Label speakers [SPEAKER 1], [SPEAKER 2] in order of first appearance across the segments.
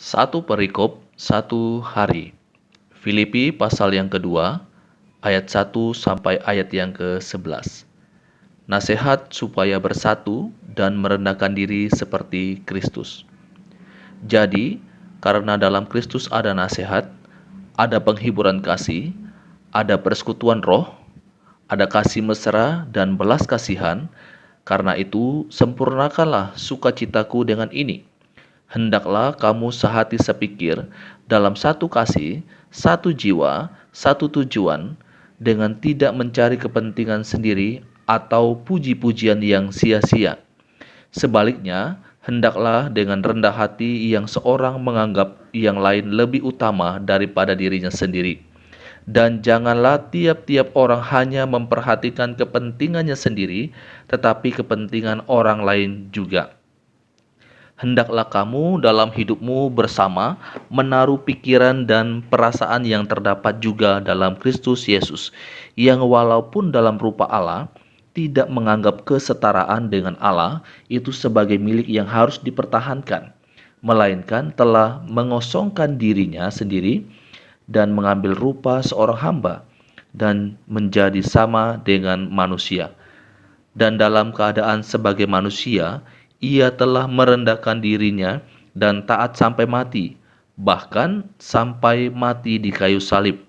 [SPEAKER 1] Satu perikop, satu hari. Filipi pasal yang kedua, ayat 1 sampai ayat yang ke-11. Nasihat supaya bersatu dan merendahkan diri seperti Kristus. Jadi, karena dalam Kristus ada nasihat, ada penghiburan kasih, ada persekutuan roh, ada kasih mesra dan belas kasihan. Karena itu, sempurnakanlah sukacitaku dengan ini: hendaklah kamu sehati sepikir, dalam satu kasih, satu jiwa, satu tujuan, dengan tidak mencari kepentingan sendiri atau puji-pujian yang sia-sia. Sebaliknya, hendaklah dengan rendah hati yang seorang menganggap yang lain lebih utama daripada dirinya sendiri. Dan janganlah tiap-tiap orang hanya memperhatikan kepentingannya sendiri, tetapi kepentingan orang lain juga. Hendaklah kamu dalam hidupmu bersama menaruh pikiran dan perasaan yang terdapat juga dalam Kristus Yesus, yang walaupun dalam rupa Allah, tidak menganggap kesetaraan dengan Allah itu sebagai milik yang harus dipertahankan, melainkan telah mengosongkan dirinya sendiri dan mengambil rupa seorang hamba dan menjadi sama dengan manusia. Dan dalam keadaan sebagai manusia, ia telah merendahkan dirinya dan taat sampai mati, bahkan sampai mati di kayu salib.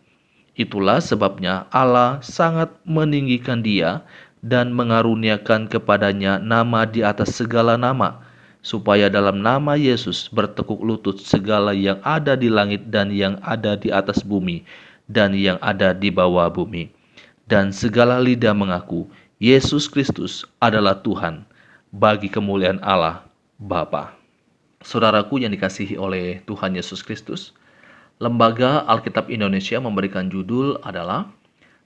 [SPEAKER 1] Itulah sebabnya Allah sangat meninggikan dia dan mengaruniakan kepadanya nama di atas segala nama, supaya dalam nama Yesus bertekuk lutut segala yang ada di langit dan yang ada di atas bumi dan yang ada di bawah bumi, dan segala lidah mengaku Yesus Kristus adalah Tuhan, bagi kemuliaan Allah Bapa. Saudaraku yang dikasihi oleh Tuhan Yesus Kristus, Lembaga Alkitab Indonesia memberikan judul adalah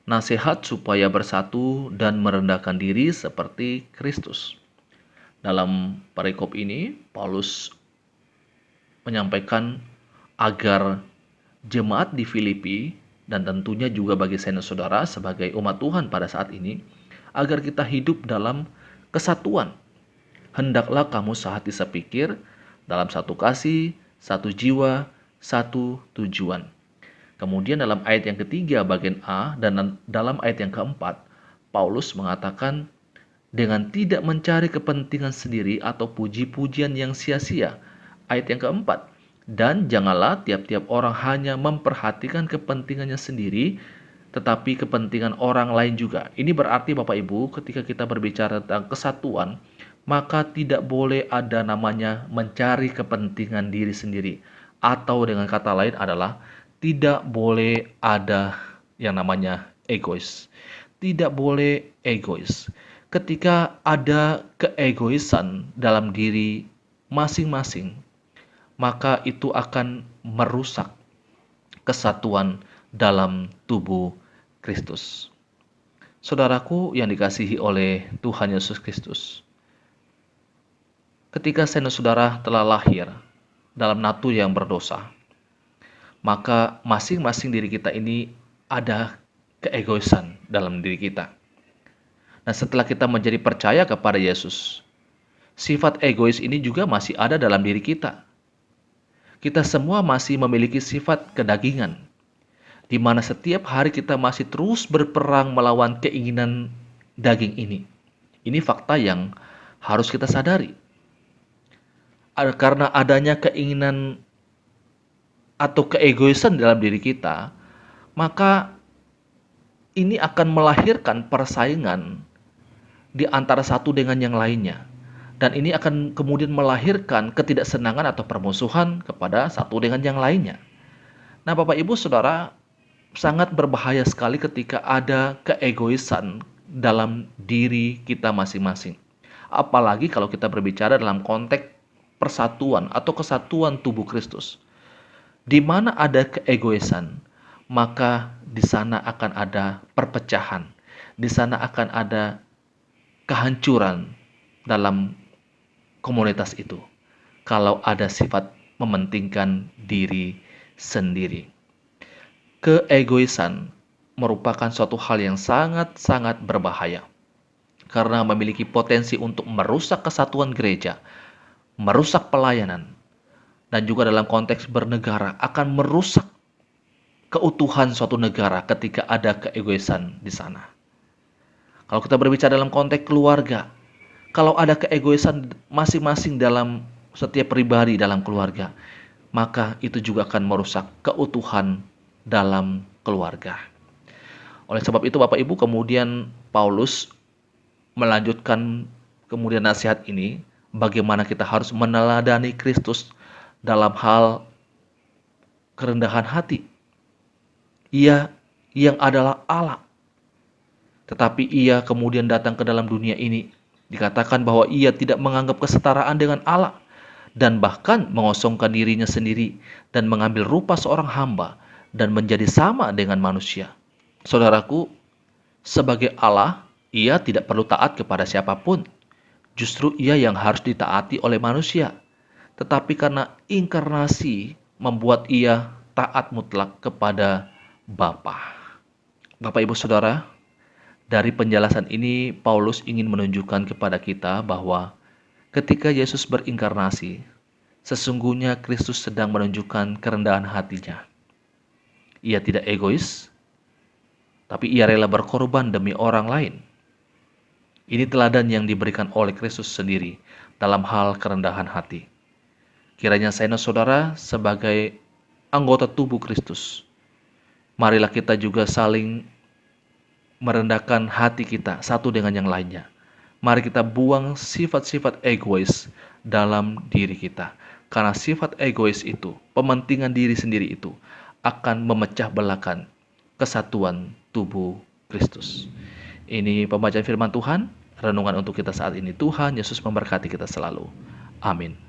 [SPEAKER 1] Nasihat supaya bersatu dan merendahkan diri seperti Kristus. Dalam perikop ini, Paulus menyampaikan agar jemaat di Filipi dan tentunya juga bagi saya dan saudara sebagai umat Tuhan pada saat ini, agar kita hidup dalam kesatuan. Hendaklah kamu sehati sepikir, dalam satu kasih, satu jiwa, satu tujuan. Kemudian dalam ayat yang ketiga bagian A dan dalam ayat yang keempat, Paulus mengatakan dengan tidak mencari kepentingan sendiri atau puji-pujian yang sia-sia. Ayat yang keempat, dan janganlah tiap-tiap orang hanya memperhatikan kepentingannya sendiri, tetapi kepentingan orang lain juga. Ini berarti Bapak Ibu, ketika kita berbicara tentang kesatuan, maka tidak boleh ada namanya mencari kepentingan diri sendiri. Atau dengan kata lain adalah tidak boleh ada yang namanya egois. Tidak boleh egois. Ketika ada keegoisan dalam diri masing-masing, maka itu akan merusak kesatuan dalam tubuh Kristus. Saudaraku yang dikasihi oleh Tuhan Yesus Kristus, ketika saya dan saudara telah lahir dalam natur yang berdosa, maka masing-masing diri kita ini ada keegoisan dalam diri kita. Nah, setelah kita menjadi percaya kepada Yesus, sifat egois ini juga masih ada dalam diri kita. Kita semua masih memiliki sifat kedagingan, di mana setiap hari kita masih terus berperang melawan keinginan daging ini. Ini fakta yang harus kita sadari. Karena adanya keinginan atau keegoisan dalam diri kita, maka ini akan melahirkan persaingan di antara satu dengan yang lainnya. Dan ini akan kemudian melahirkan ketidaksenangan atau permusuhan kepada satu dengan yang lainnya. Nah, Bapak Ibu Saudara, sangat berbahaya sekali ketika ada keegoisan dalam diri kita masing-masing. Apalagi kalau kita berbicara dalam konteks persatuan atau kesatuan tubuh Kristus. Di mana ada keegoisan, maka di sana akan ada perpecahan. Di sana akan ada kehancuran dalam komunitas itu. Kalau ada sifat mementingkan diri sendiri. Keegoisan merupakan suatu hal yang sangat-sangat berbahaya. Karena memiliki potensi untuk merusak kesatuan gereja, merusak pelayanan, dan juga dalam konteks bernegara akan merusak keutuhan suatu negara ketika ada keegoisan di sana. Kalau kita berbicara dalam konteks keluarga, kalau ada keegoisan masing-masing dalam setiap pribadi dalam keluarga, maka itu juga akan merusak keutuhan dalam keluarga. Oleh sebab itu Bapak Ibu, kemudian Paulus melanjutkan kemudian nasihat ini, bagaimana kita harus meneladani Kristus dalam hal kerendahan hati. Ia yang adalah Allah, tetapi ia kemudian datang ke dalam dunia ini. Dikatakan bahwa ia tidak menganggap kesetaraan dengan Allah dan bahkan mengosongkan dirinya sendiri dan mengambil rupa seorang hamba dan menjadi sama dengan manusia. Saudaraku, sebagai Allah, ia tidak perlu taat kepada siapapun. Justru ia yang harus ditaati oleh manusia. Tetapi karena inkarnasi membuat ia taat mutlak kepada Bapa. Bapak Ibu Saudara, dari penjelasan ini Paulus ingin menunjukkan kepada kita bahwa ketika Yesus berinkarnasi, sesungguhnya Kristus sedang menunjukkan kerendahan hatinya. Ia tidak egois, tapi ia rela berkorban demi orang lain. Ini teladan yang diberikan oleh Kristus sendiri dalam hal kerendahan hati. Kiranya saya dan saudara sebagai anggota tubuh Kristus, marilah kita juga saling merendahkan hati kita satu dengan yang lainnya. Mari kita buang sifat-sifat egois dalam diri kita. Karena sifat egois itu, pementingan diri sendiri itu, akan memecah belahkan kesatuan tubuh Kristus. Ini pembacaan firman Tuhan, renungan untuk kita saat ini. Tuhan Yesus memberkati kita selalu. Amin.